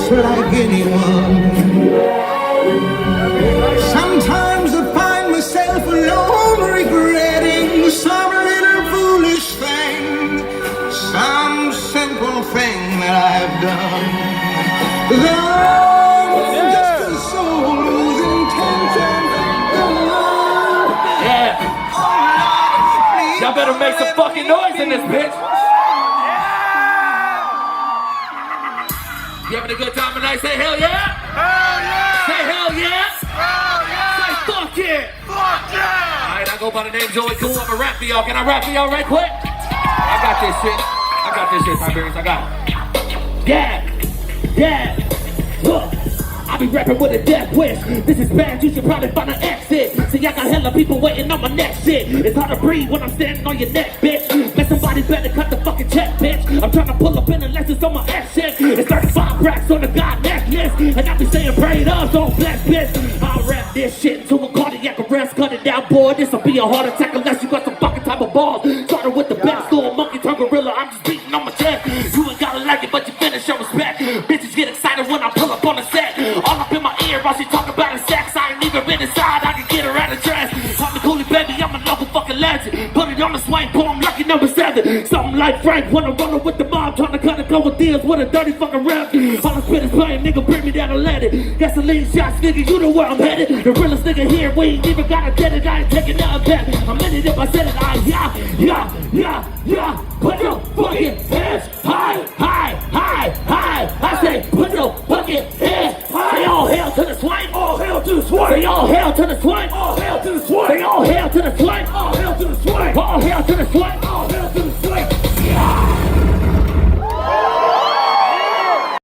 just like anyone. Sometimes I find myself alone, regretting some little foolish thing, some simple thing that I've done. Though I'm just a soul whose intention. Yeah. Y'all better make some fucking noise in this bitch. You having a good time tonight? Say hell yeah! Hell yeah! Say hell yeah! Hell yeah! Say fuck yeah! Fuck yeah! Alright, I go by the name Joey Cool. I'ma rap for y'all. Can I rap for y'all right quick? I got this shit. I got this shit, Tiberius. I got it. Yeah! I be rapping with a death wish. This is bad, you should probably find an exit. See, I got hella people waiting on my next shit. It's hard to breathe when I'm standing on your neck, bitch. Man, somebody better cut the fucking check, bitch. I'm trying to pull up in the lessons on my X shit. It's 35 racks on the god necklace. And I be saying prayed up, don't bless, bitch. I'll rap this shit to a cardiac arrest. Cut it down, boy. This'll be a heart attack unless you got some fucking type of balls. Started with the best, little monkey turn gorilla. I'm just beating on my chest. You ain't gotta like it, but you finna show respect. Bitches get excited when I pull up on the set. All up in my ear while she talk about her sex. I ain't even been inside, I can get her out of dress. Call me Cooley, baby, I'm a local fucking legend. Put it on the swing, boy, I'm lucky number 7. Something like Frank, when I'm rolling with the mob, trying to cut a couple deals with a dirty fucking rap. All I spit is pain, nigga, bring me down and let it. Gasoline shots, nigga, you know where I'm headed. The realest nigga here, we ain't even gotta get it. I ain't taking nothing back. I'm in it if I said it. Yeah. Put your fucking hands high. I say, put your fucking hands high. Say all hail to the swing. All hail to the swing. Say all hail to the swing. All hail to the swing. Say all hail to the swing. All hail to the swing. All hail to the swing.